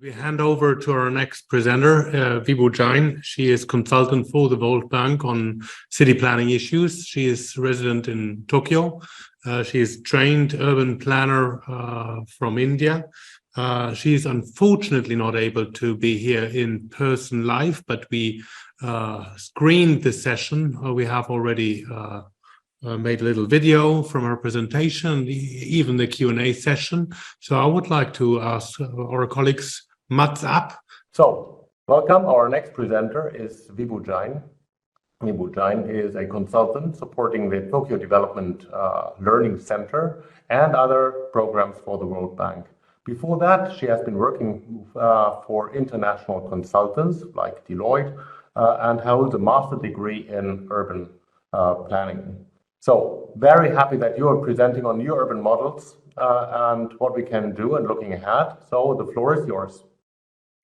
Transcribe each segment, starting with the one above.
We hand over to our next presenter, Vibhu Jain. She is consultant for the World Bank on city planning issues. She is resident in Tokyo. She is trained urban planner from India. She is unfortunately not able to be here in person live, but we screened the session. We have already made a little video from her presentation, even the Q&A session. So I would like to ask our colleagues, Mats up. So, welcome. Our next presenter is Vibhu Jain. Vibhu Jain is a consultant supporting the Tokyo Development Learning Center and other programs for the World Bank. Before that, she has been working for international consultants like Deloitte and holds a master's degree in urban planning. So, very happy that you are presenting on new urban models and what we can do and looking ahead. So, the floor is yours.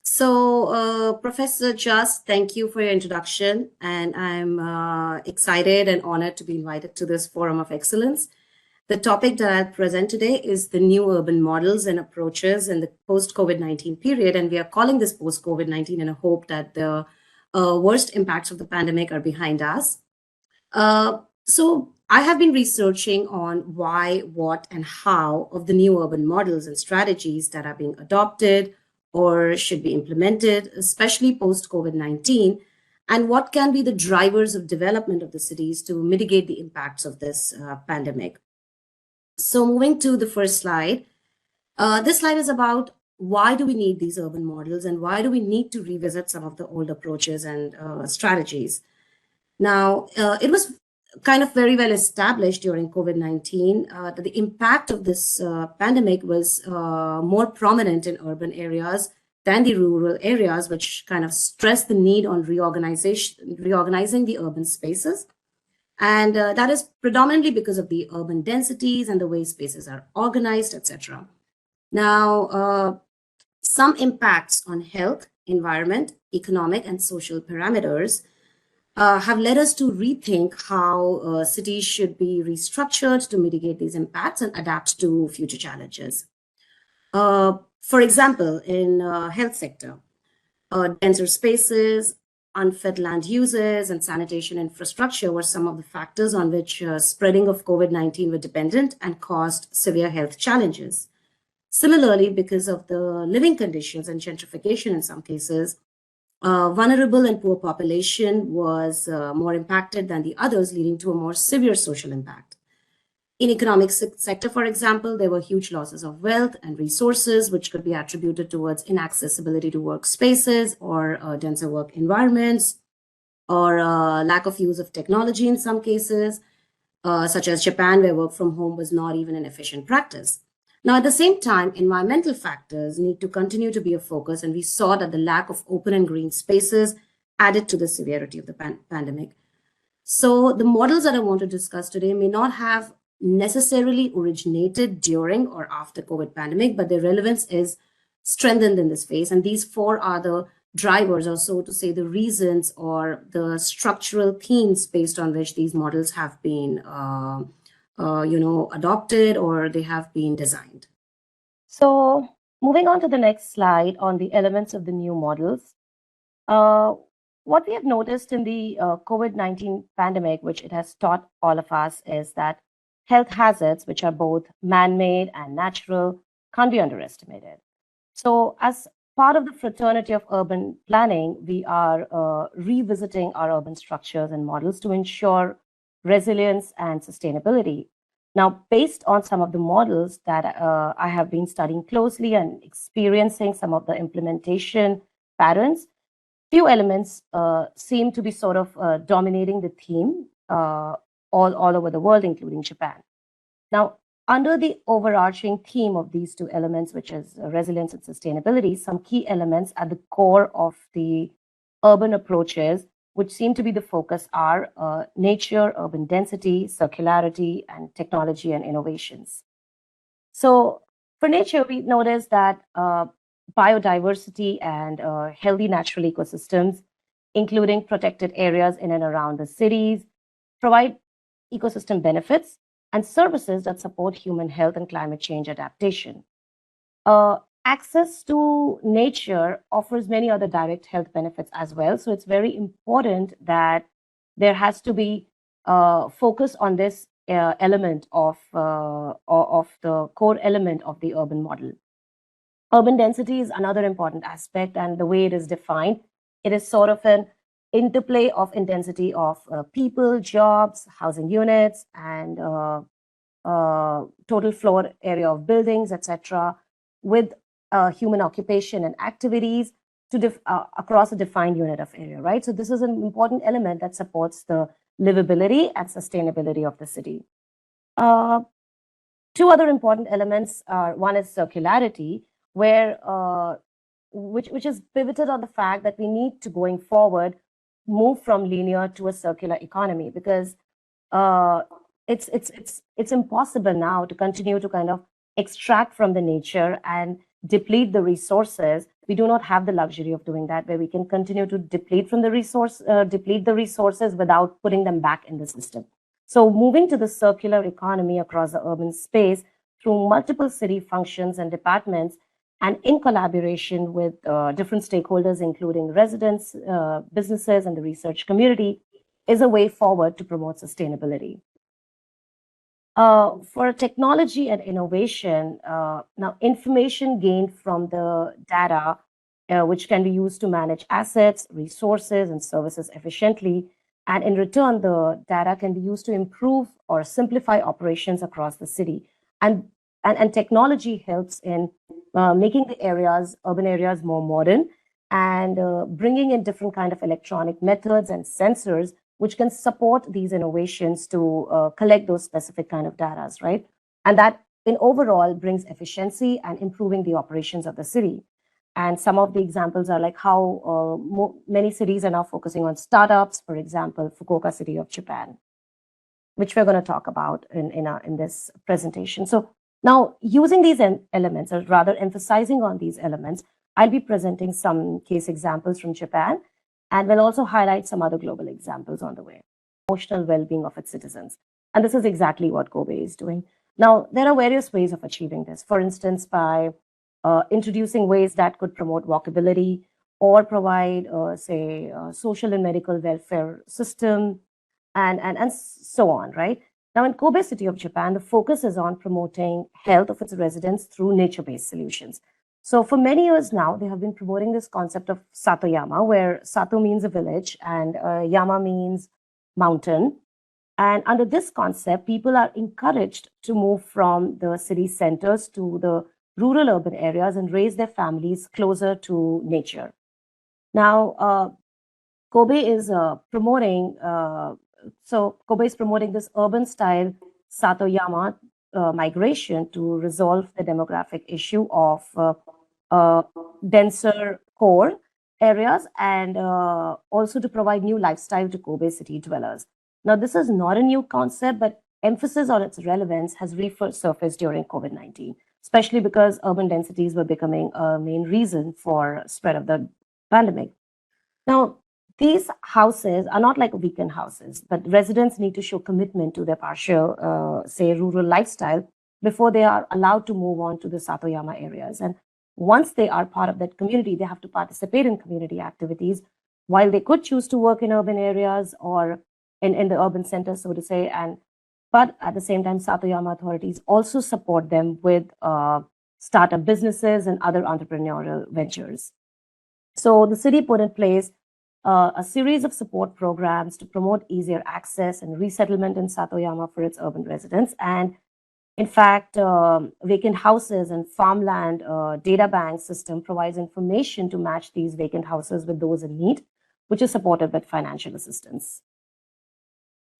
So, Professor Just, thank you for your introduction, and I'm excited and honored to be invited to this forum of excellence. The topic that I'll present today is the new urban models and approaches in the post-COVID-19 period, and we are calling this post-COVID-19 in a hope that the worst impacts of the pandemic are behind us. So I have been researching on why, what, and how of the new urban models and strategies that are being adopted or should be implemented, especially post-COVID-19, and what can be the drivers of development of the cities to mitigate the impacts of this pandemic. So moving to the first slide, this slide is about why do we need these urban models and why do we need to revisit some of the old approaches and strategies. Now, it was kind of very well established during COVID-19 that the impact of this pandemic was more prominent in urban areas than the rural areas, which kind of stressed the need on reorganizing the urban spaces. And that is predominantly because of the urban densities and the way spaces are organized, etc. Now, some impacts on health, environment, economic, and social parameters have led us to rethink how cities should be restructured to mitigate these impacts and adapt to future challenges. For example, in health sector, denser spaces, unfit land uses, and sanitation infrastructure were some of the factors on which spreading of COVID-19 were dependent and caused severe health challenges. Similarly, because of the living conditions and gentrification in some cases, vulnerable and poor population was more impacted than the others, leading to a more severe social impact. In economic sector, for example, there were huge losses of wealth and resources, which could be attributed towards inaccessibility to workspaces or denser work environments, or lack of use of technology in some cases, such as Japan, where work from home was not even an efficient practice. Now, at the same time, environmental factors need to continue to be a focus, and we saw that the lack of open and green spaces added to the severity of the pandemic. So the models that I want to discuss today may not have necessarily originated during or after COVID pandemic, but their relevance is strengthened in this phase. And these four are the drivers, or so to say, the reasons or the structural themes based on which these models have been adopted or they have been designed. So moving on to the next slide on the elements of the new models. What we have noticed in the COVID-19 pandemic, which it has taught all of us, is that health hazards, which are both man-made and natural, can't be underestimated. So as part of the fraternity of urban planning, we are revisiting our urban structures and models to ensure resilience and sustainability. Now, based on some of the models that I have been studying closely and experiencing some of the implementation patterns, few elements seem to be sort of dominating the theme all over the world, including Japan. Now, under the overarching theme of these two elements, which is resilience and sustainability, some key elements at the core of the urban approaches, which seem to be the focus, are nature, urban density, circularity, and technology and innovations. So for nature, we noticed that biodiversity and healthy natural ecosystems, including protected areas in and around the cities, provide ecosystem benefits and services that support human health and climate change adaptation. access to nature offers many other direct health benefits as well. So it's very important that there has to be focus on this element of the core element of the urban model. Urban density is another important aspect, and the way it is defined, it is sort of an interplay of intensity of people, jobs, housing units, and total floor area of buildings, etc., with human occupation and activities to across a defined unit of area, right? So this is an important element that supports the livability and sustainability of the city. Two other important elements are, one is circularity, where which is pivoted on the fact that we need to, going forward, move from linear to a circular economy, because it's impossible now to continue to kind of extract from the nature and deplete the resources. We do not have the luxury of doing that, where we can continue to deplete the resources without putting them back in the system. So moving to the circular economy across the urban space through multiple city functions and departments, and in collaboration with different stakeholders, including residents, businesses, and the research community, is a way forward to promote sustainability. For technology and innovation, now information gained from the data, which can be used to manage assets, resources, and services efficiently, and in return, the data can be used to improve or simplify operations across the city. And technology helps in making the urban areas more modern, and bringing in different kind of electronic methods and sensors which can support these innovations to collect those specific kind of data, right? And that in overall brings efficiency and improving the operations of the city. And some of the examples are like how many cities are now focusing on startups, for example, FUKUOKA city of Japan, which we're going to talk about in this presentation. So now, using these elements, or rather emphasizing on these elements, I'll be presenting some case examples from Japan, and we'll also highlight some other global examples on the way. Emotional well-being of its citizens. And this is exactly what Kobe is doing. Now, there are various ways of achieving this. For instance, by introducing ways that could promote walkability or provide, say, social and medical welfare system, and so on, right? Now, in Kobe city of Japan, the focus is on promoting health of its residents through nature-based solutions. So for many years now, they have been promoting this concept of Satoyama, where Sato means a village and Yama means mountain. And under this concept, people are encouraged to move from the city centers to the rural urban areas and raise their families closer to nature. Now, Kobe is promoting this urban style Satoyama migration to resolve the demographic issue of denser core areas, and also to provide new lifestyle to Kobe city dwellers. Now, this is not a new concept, but emphasis on its relevance has resurfaced during COVID-19, especially because urban densities were becoming a main reason for spread of the pandemic. Now, these houses are not like weekend houses, but residents need to show commitment to their partial, say, rural lifestyle before they are allowed to move on to the Satoyama areas. And once they are part of that community, they have to participate in community activities, while they could choose to work in urban areas or in the urban centers, so to say. But at the same time, Satoyama authorities also support them with startup businesses and other entrepreneurial ventures. So the city put in place a series of support programs to promote easier access and resettlement in Satoyama for its urban residents. And in fact, vacant houses and farmland data bank system provides information to match these vacant houses with those in need, which is supported with financial assistance.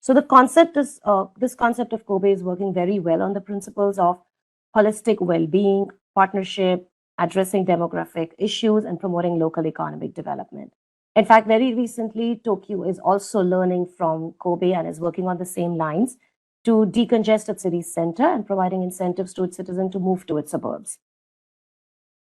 So the concept is, this concept of Kobe is working very well on the principles of holistic well-being, partnership, addressing demographic issues, and promoting local economic development. In fact, very recently, Tokyo is also learning from Kobe and is working on the same lines to decongest its city center and providing incentives to its citizens to move to its suburbs.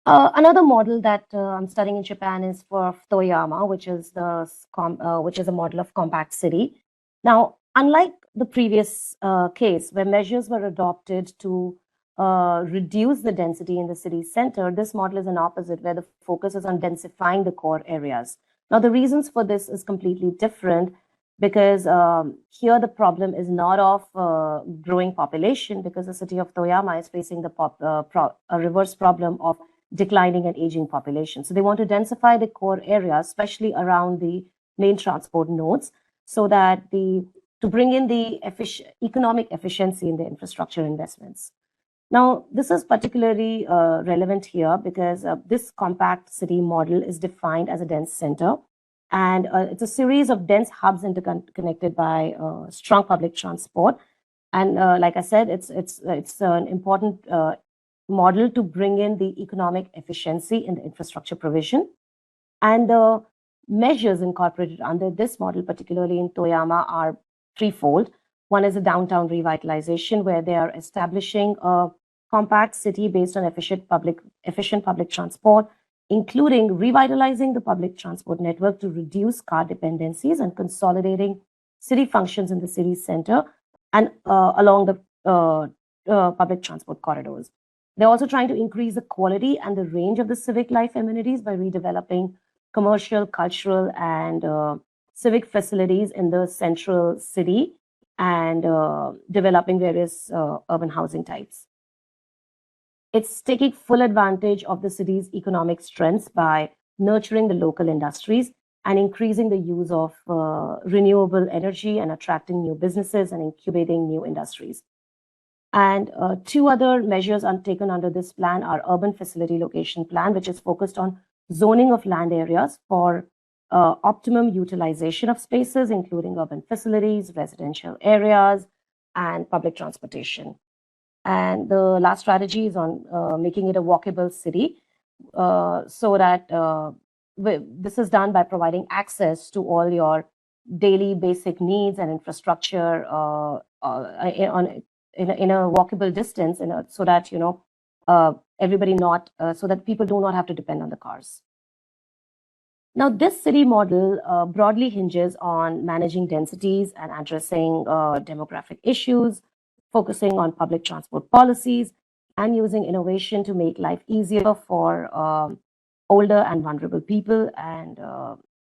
Another model that I'm studying in Japan is for Toyama, which is a model of compact city. Now, unlike the previous case where measures were adopted to reduce the density in the city center, this model is an opposite, where the focus is on densifying the core areas. Now, the reasons for this is completely different, because here the problem is not of growing population, because the city of Toyama is facing a reverse problem of declining and aging population. So they want to densify the core areas, especially around the main transport nodes, so that to bring in the economic efficiency in the infrastructure investments. Now, this is particularly relevant here because this compact city model is defined as a dense center, and it's a series of dense hubs interconnected by strong public transport. And like I said, it's an important model to bring in the economic efficiency in the infrastructure provision. And the measures incorporated under this model, particularly in Toyama, are threefold. One is a downtown revitalization, where they are establishing a compact city based on efficient public transport, including revitalizing the public transport network to reduce car dependencies and consolidating city functions in the city center and along the public transport corridors. They're also trying to increase the quality and the range of the civic life amenities by redeveloping commercial, cultural, and civic facilities in the central city and developing various urban housing types. It's taking full advantage of the city's economic strengths by nurturing the local industries and increasing the use of renewable energy and attracting new businesses and incubating new industries. And two other measures taken under this plan are urban facility location plan, which is focused on zoning of land areas for optimum utilization of spaces, including urban facilities, residential areas, and public transportation. And the last strategy is on making it a walkable city, so that this is done by providing access to all your daily basic needs and infrastructure in a walkable distance, so that everybody so that people do not have to depend on the cars. Now, this city model broadly hinges on managing densities and addressing demographic issues, focusing on public transport policies, and using innovation to make life easier for older and vulnerable people. And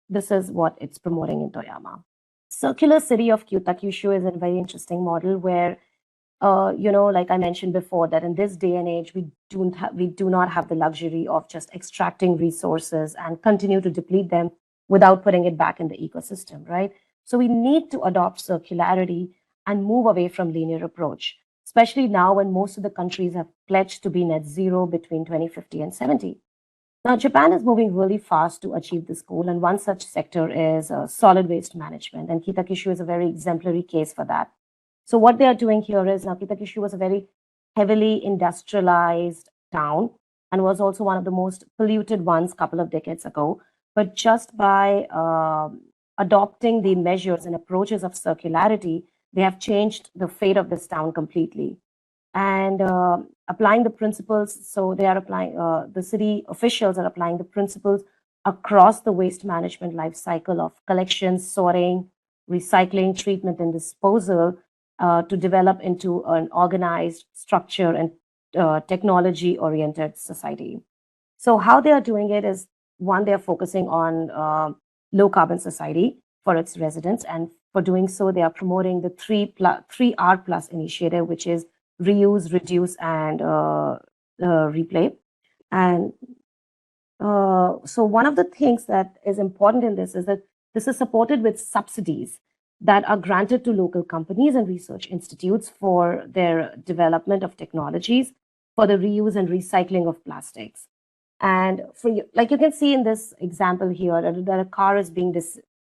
this is what it's promoting in Toyama. Circular city of KITAKYUSHU is a very interesting model where, like I mentioned before, that in this day and age, we do not have the luxury of just extracting resources and continue to deplete them without putting it back in the ecosystem, right? So we need to adopt circularity and move away from linear approach, especially now when most of the countries have pledged to be net zero between 2050 and 70. Now, Japan is moving really fast to achieve this goal, and one such sector is solid waste management, and KITAKYUSHU is a very exemplary case for that. So what they are doing here is, now KITAKYUSHU was a very heavily industrialized town and was also one of the most polluted ones a couple of decades ago. But just by adopting the measures and approaches of circularity, they have changed the fate of this town completely. And applying the principles, so they are applying, the city officials are applying the principles across the waste management life cycle of collection, sorting, recycling, treatment, and disposal to develop into an organized structure and technology-oriented society. So how they are doing it is, one, they are focusing on low-carbon society for its residents, and for doing so, they are promoting the 3R+ initiative, which is reuse, reduce, and replay. And so one of the things that is important in this is that this is supported with subsidies that are granted to local companies and research institutes for their development of technologies for the reuse and recycling of plastics. And like you can see in this example here, that a car is being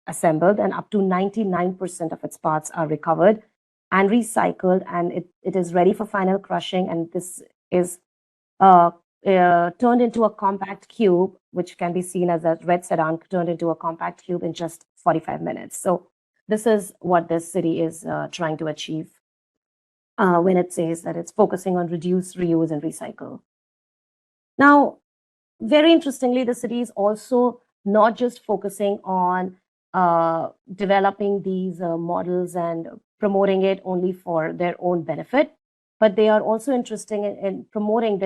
assembled and up to 99% of its parts are recovered and recycled, and it is ready for final crushing, and this is turned into a compact cube, which can be seen as a red sedan turned into a compact cube in just 45 minutes. So this is what this city is trying to achieve when it says that it's focusing on reduce, reuse, and recycle. Now, very interestingly, the city is also not just focusing on developing these models and promoting it only for their own benefit, but they are also interested in promoting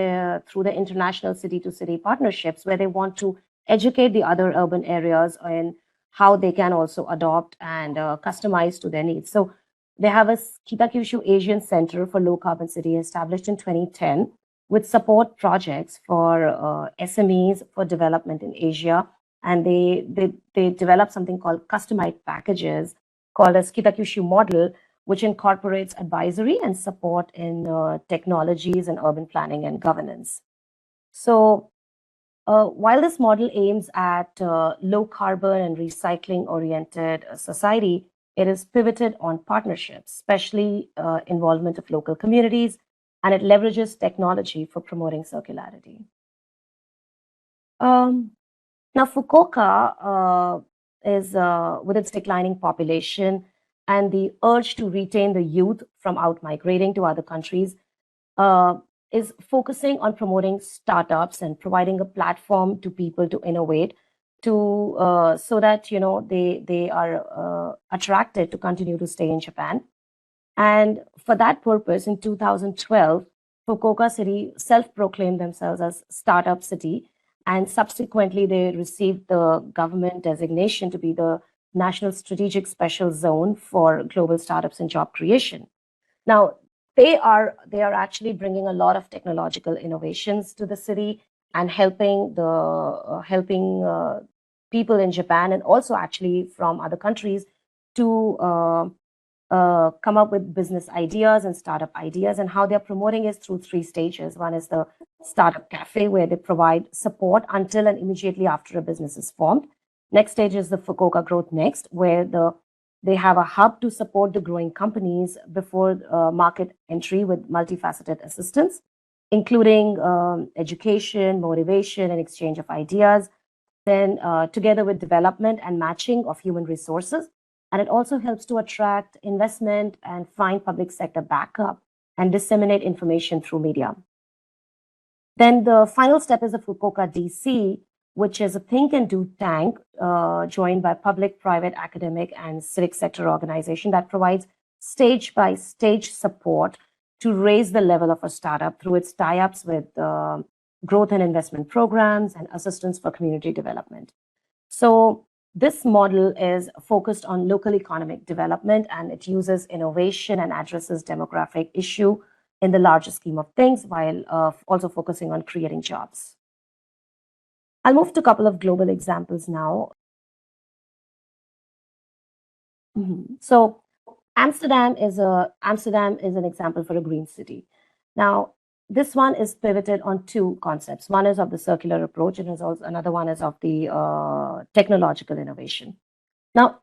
through the international city-to-city partnerships, where they want to educate the other urban areas in how they can also adopt and customize to their needs. So they have a KITAKYUSHU Asian Center for Low Carbon City established in 2010 with support projects for SMEs for development in Asia. And they develop something called customized packages called as KITAKYUSHU model, which incorporates advisory and support in technologies and urban planning and governance. So while this model aims at low carbon and recycling oriented society, it is pivoted on partnerships, especially involvement of local communities, and it leverages technology for promoting circularity. Now, FUKUOKA is, with its declining population and the urge to retain the youth from out-migrating to other countries, is focusing on promoting startups and providing a platform to people to innovate, to so that they are attracted to continue to stay in Japan. And for that purpose, in 2012, FUKUOKA City self-proclaimed themselves as Startup City, and subsequently they received the government designation to be the National Strategic Special Zone for Global Startups and Job Creation. Now, they are actually bringing a lot of technological innovations to the city and helping people in Japan and also actually from other countries to come up with business ideas and startup ideas. And how they're promoting is through 3 stages. One is the Startup Cafe, where they provide support until and immediately after a business is formed. Next stage is the FUKUOKA Growth Next, where they have a hub to support the growing companies before market entry with multifaceted assistance, including education, motivation, and exchange of ideas. Then together with development and matching of human resources. And it also helps to attract investment and find public sector backup and disseminate information through media. Then the final step is the FUKUOKA DC, which is a think and do tank joined by public, private, academic, and civic sector organization that provides stage by stage support to raise the level of a startup through its tie-ups with growth and investment programs and assistance for community development. So this model is focused on local economic development, and it uses innovation and addresses demographic issue in the larger scheme of things, while also focusing on creating jobs. I'll move to a couple of global examples now. So Amsterdam is an example for a green city. Now, this one is pivoted on 2 concepts. One is of the circular approach, and another one is of the technological innovation. Now,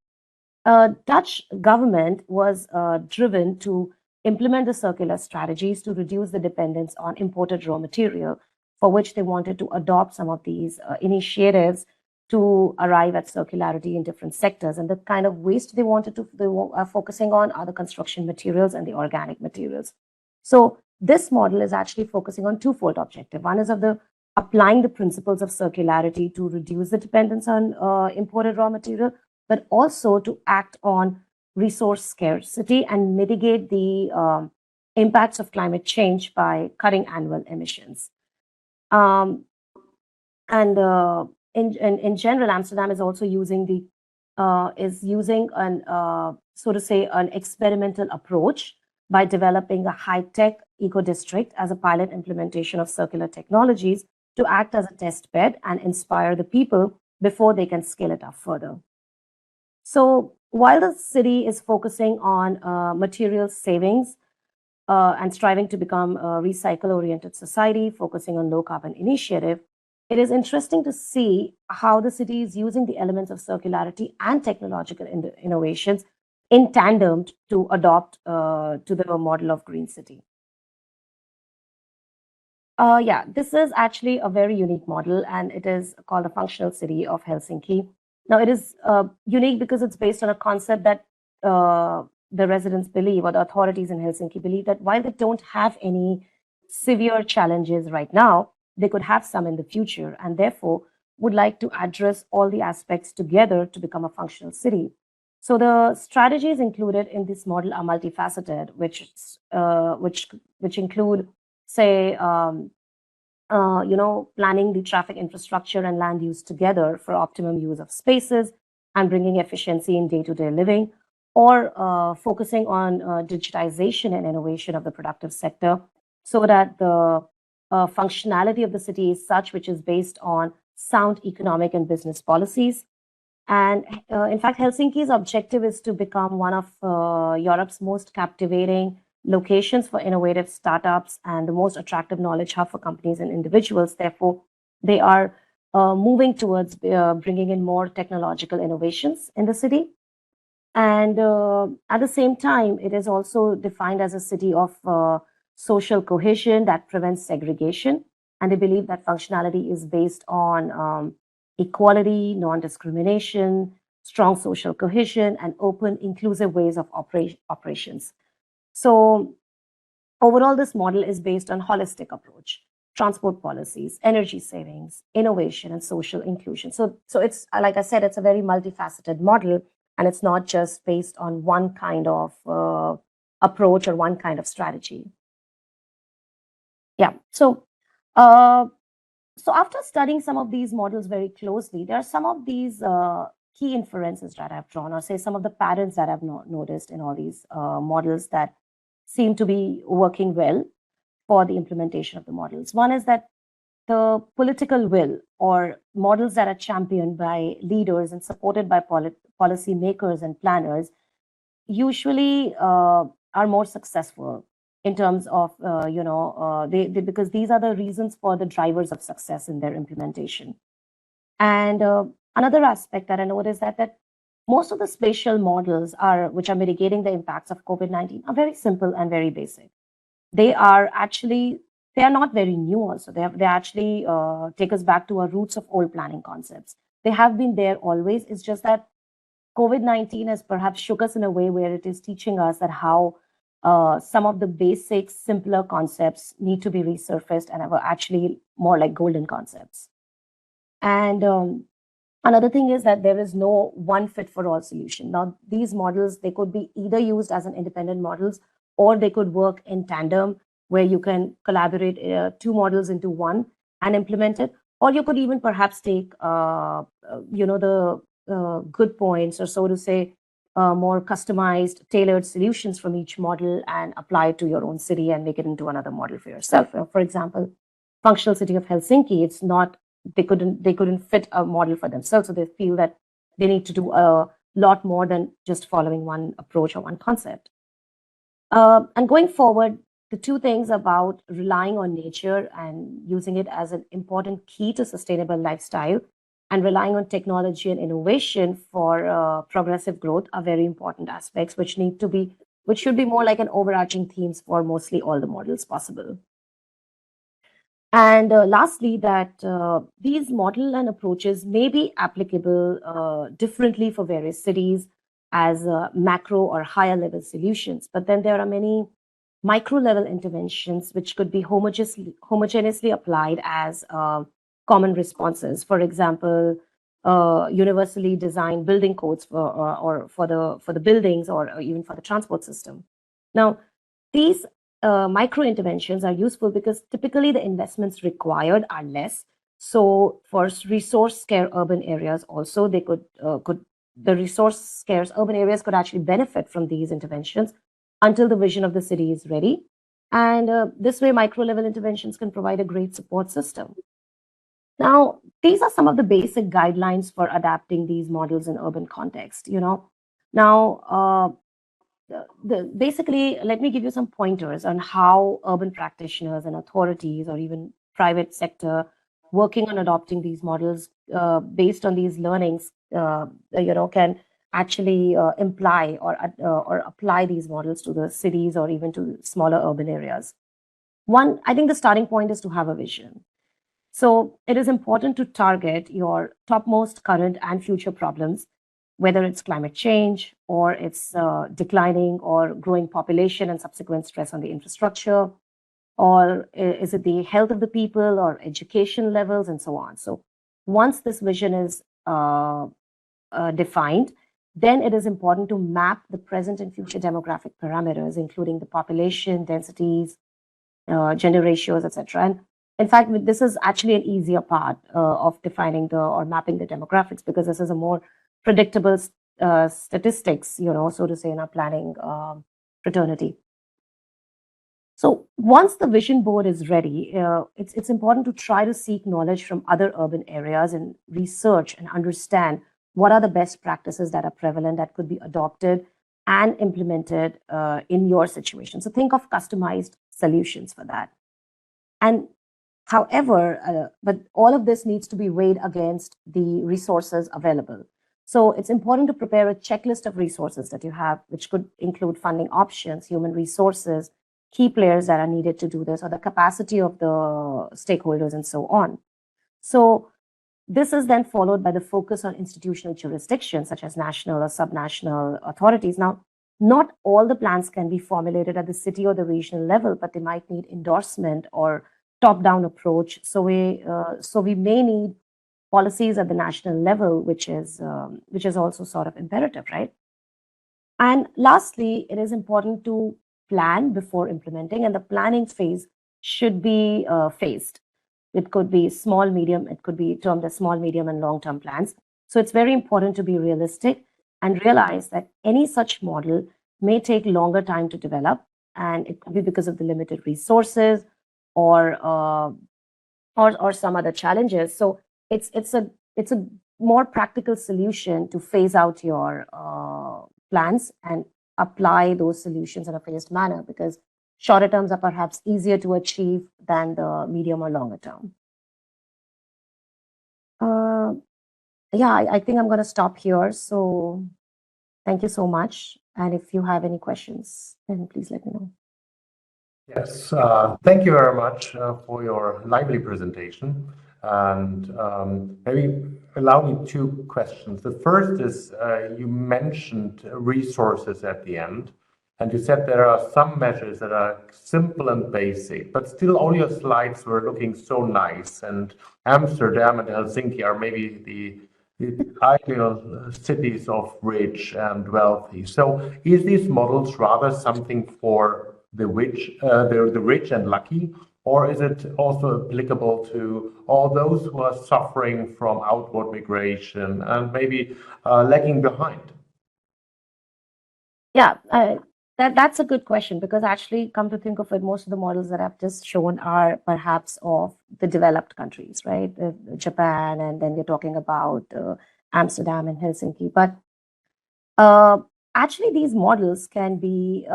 Dutch government was driven to implement the circular strategies to reduce the dependence on imported raw material, for which they wanted to adopt some of these initiatives to arrive at circularity in different sectors. And the kind of waste they are focusing on are the construction materials and the organic materials. So this model is actually focusing on 2-fold objective. One is of the applying the principles of circularity to reduce the dependence on imported raw material, but also to act on resource scarcity and mitigate the impacts of climate change by cutting annual emissions. In general, Amsterdam is also using an experimental approach by developing a high-tech eco-district as a pilot implementation of circular technologies to act as a test bed and inspire the people before they can scale it up further. So while the city is focusing on material savings and striving to become a recycle-oriented society, focusing on low-carbon initiative, it is interesting to see how the city is using the elements of circularity and technological innovations in tandem to adopt to the model of green city. This is actually a very unique model, and it is called the Functional City of Helsinki. Now, it is unique because it's based on a concept that the residents believe, or the authorities in Helsinki believe, that while they don't have any severe challenges right now, they could have some in the future, and therefore would like to address all the aspects together to become a functional city. So the strategies included in this model are multifaceted, which include, say, planning the traffic infrastructure and land use together for optimum use of spaces and bringing efficiency in day-to-day living, or focusing on digitization and innovation of the productive sector so that the functionality of the city is such which is based on sound economic and business policies. And in fact, Helsinki's objective is to become one of Europe's most captivating locations for innovative startups and the most attractive knowledge hub for companies and individuals. Therefore, they are moving towards bringing in more technological innovations in the city. And at the same time, it is also defined as a city of social cohesion that prevents segregation. And they believe that functionality is based on equality, non-discrimination, strong social cohesion, and open, inclusive ways of operations. So overall, this model is based on holistic approach, transport policies, energy savings, innovation, and social inclusion. So it's, like I said, it's a very multifaceted model, and it's not just based on one kind of approach or one kind of strategy. Yeah, so after studying some of these models very closely, there are some of these key inferences that I've drawn, or say some of the patterns that I've noticed in all these models that seem to be working well for the implementation of the models. One is that the political will, or models that are championed by leaders and supported by policy makers and planners, usually are more successful in terms of, because these are the reasons for the drivers of success in their implementation. And another aspect that I noticed that most of the spatial models which are mitigating the impacts of COVID-19 are very simple and very basic. They are not very new also. They actually take us back to our roots of old planning concepts. They have been there always. It's just that COVID-19 has perhaps shook us in a way where it is teaching us that how some of the basic, simpler concepts need to be resurfaced and are actually more like golden concepts. And another thing is that there is no one fit for all solution. Now, these models, they could be either used as an independent models, or they could work in tandem, where you can collaborate two models into one and implement it. Or you could even perhaps take, the good points, or so to say, more customized, tailored solutions from each model and apply it to your own city and make it into another model for yourself. For example, functional city of Helsinki, it's not, they couldn't fit a model for themselves. So they feel that they need to do a lot more than just following one approach or one concept. And going forward, the two things about relying on nature and using it as an important key to sustainable lifestyle, and relying on technology and innovation for progressive growth, are very important aspects, which should be more like an overarching themes for mostly all the models possible. And lastly, that these model and approaches may be applicable differently for various cities as macro or higher level solutions. But then there are many micro level interventions which could be homogeneously applied as common responses. For example, universally designed building codes for the buildings, or even for the transport system. Now, these micro interventions are useful because typically the investments required are less. So for resource scarce urban areas also, they the resource scarce urban areas could actually benefit from these interventions until the vision of the city is ready. And this way, micro level interventions can provide a great support system. Now, these are some of the basic guidelines for adapting these models in urban context. Now, basically, let me give you some pointers on how urban practitioners and authorities, or even private sector, working on adopting these models based on these learnings, can actually imply or apply these models to the cities or even to smaller urban areas. One, I think the starting point is to have a vision. So it is important to target your topmost current and future problems, whether it's climate change, or it's declining or growing population and subsequent stress on the infrastructure, or is it the health of the people or education levels and so on. So once this vision is defined, then it is important to map the present and future demographic parameters, including the population, densities, gender ratios, etc. And in fact, this is actually an easier part of defining or mapping the demographics, because this is a more predictable statistics, so to say, in our planning fraternity. So once the vision board is ready, it's important to try to seek knowledge from other urban areas and research and understand what are the best practices that are prevalent that could be adopted and implemented in your situation. So think of customized solutions for that. And however, but all of this needs to be weighed against the resources available. So it's important to prepare a checklist of resources that you have, which could include funding options, human resources, key players that are needed to do this, or the capacity of the stakeholders, and so on. So this is then followed by the focus on institutional jurisdictions, such as national or subnational authorities. Now, not all the plans can be formulated at the city or the regional level, but they might need endorsement or top-down approach. So we may need policies at the national level, which is also sort of imperative, right? And lastly, it is important to plan before implementing, and the planning phase should be phased. It could be small, medium, it could be termed as small, medium, and long-term plans. So it's very important to be realistic and realize that any such model may take longer time to develop, and it could be because of the limited resources or some other challenges. So it's a more practical solution to phase out your plans and apply those solutions in a phased manner, because shorter terms are perhaps easier to achieve than the medium or longer term. Yeah, I think I'm going to stop here. So thank you so much. And if you have any questions, then please let me know. Yes, thank you very much for your lively presentation. And maybe allow me two questions. The first is, you mentioned resources at the end, and you said there are some measures that are simple and basic, but still all your slides were looking so nice. And Amsterdam and Helsinki are maybe the ideal cities of rich and wealthy. So is these models rather something for the rich and lucky, or is it also applicable to all those who are suffering from outward migration and maybe lagging behind? Yeah, that's a good question, because actually, come to think of it, most of the models that I've just shown are perhaps of the developed countries, right? Japan, and then we're talking about Amsterdam and Helsinki. But actually, these models can be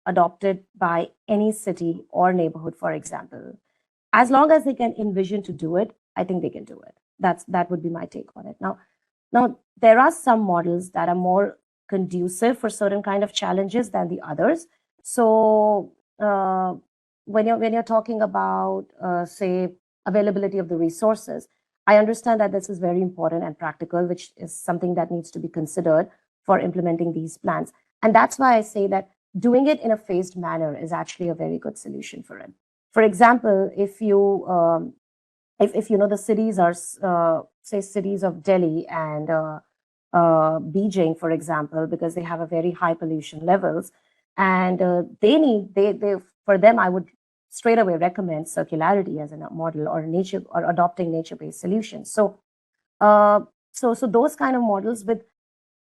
adopted by any city or neighborhood, for example. As long as they can envision to do it, I think they can do it. That would be my take on it. Now there are some models that are more conducive for certain kind of challenges than the others. So when you're talking about say availability of the resources, I understand that this is very important and practical, which is something that needs to be considered for implementing these plans. And that's why I say that doing it in a phased manner is actually a very good solution for it. For example, if you know the cities are say cities of Delhi and Beijing, for example, because they have a very high pollution levels, and for them, I would straight away recommend circularity as a model, or adopting nature-based solutions. So those kind of models with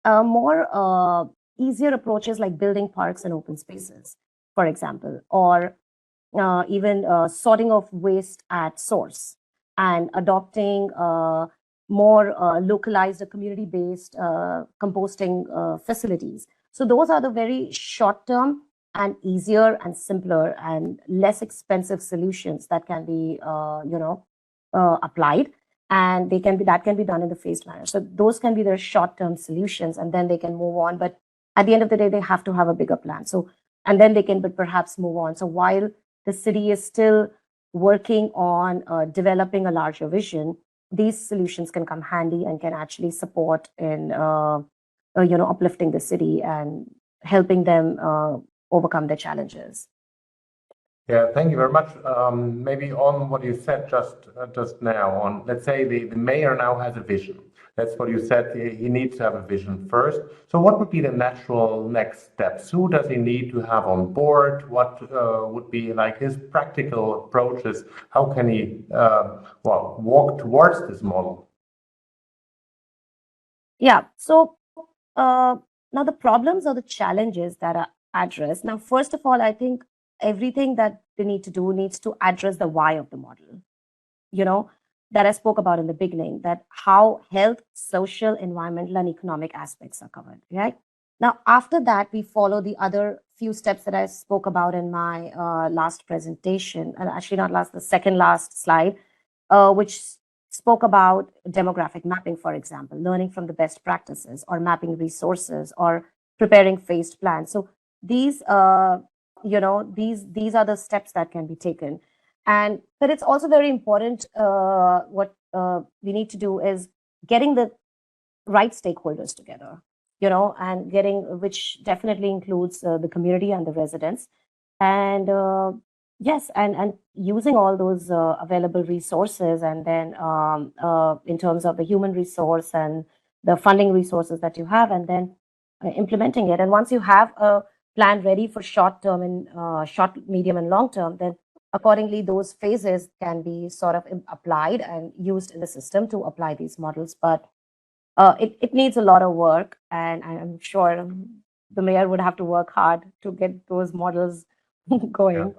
more easier approaches, like building parks and open spaces, for example, or even sorting of waste at source, and adopting more localized or community-based composting facilities. So those are the very short-term and easier and simpler and less expensive solutions that can be applied, and that can be done in the phased manner. So those can be their short-term solutions, and then they can move on. But at the end of the day, they have to have a bigger plan. So, and then they can perhaps move on. So while the city is still working on developing a larger vision, these solutions can come handy and can actually support in uplifting the city and helping them overcome the challenges. Yeah, thank you very much. Maybe on what you said just now, on, let's say the mayor now has a vision. That's what you said. He needs to have a vision first. So what would be the natural next steps? Who does he need to have on board? What would be like his practical approaches? How can he walk towards this model? Yeah. So now the problems or the challenges that are addressed. Now, first of all, I think everything that they need to do needs to address the why of the model. That I spoke about in the beginning, that how health, social, environmental, and economic aspects are covered, right? Now, after that, we follow the other few steps that I spoke about in my last presentation, and actually not last, the second last slide, which spoke about demographic mapping, for example, learning from the best practices, or mapping resources, or preparing phased plans. So these, these are the steps that can be taken. But it's also very important, what we need to do is getting the right stakeholders together, and which definitely includes the community and the residents. And yes, and using all those available resources, and then in terms of the human resource and the funding resources that you have, and then implementing it. And once you have a plan ready for short term and short, medium, and long term, then accordingly, those phases can be sort of applied and used in the system to apply these models. But it needs a lot of work, and I'm sure the mayor would have to work hard to get those models going. Yeah.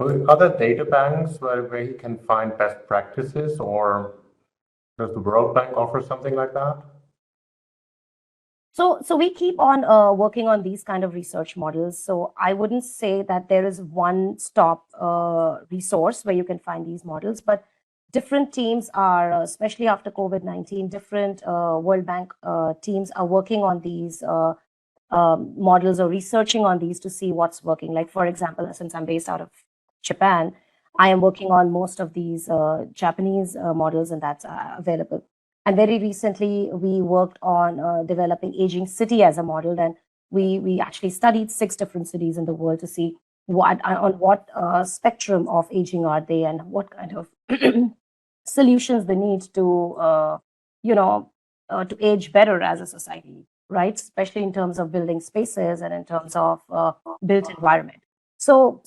So are there data banks where he can find best practices, or does the World Bank offer something like that? So we keep on working on these kind of research models. So I wouldn't say that there is one stop resource where you can find these models, but different teams are, especially after COVID-19, different World Bank teams are working on these models or researching on these to see what's working. Like, for example, since I'm based out of Japan, I am working on most of these Japanese models, and that's available. And very recently, we worked on developing Aging City as a model. And we actually studied 6 different cities in the world to see on what spectrum of aging are they, and what kind of solutions they need to, to age better as a society, right? Especially in terms of building spaces and in terms of built environment. So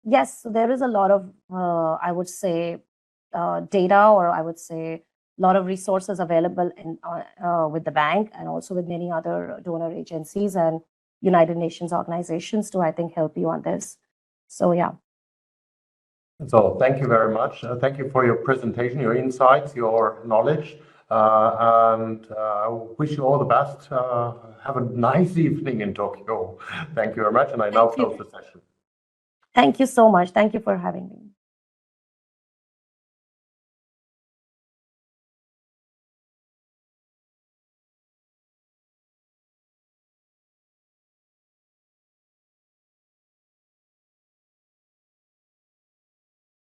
yes, so there is a lot of, I would say, data, or I would say, a lot of resources available with the bank, and also with many other donor agencies and United Nations organizations to, I think, help you on this. So yeah. So thank you very much. Thank you for your presentation, your insights, your knowledge, and I wish you all the best. Have a nice evening in Tokyo. Thank you very much, and I now close the session. Thank you so much. Thank you for having me.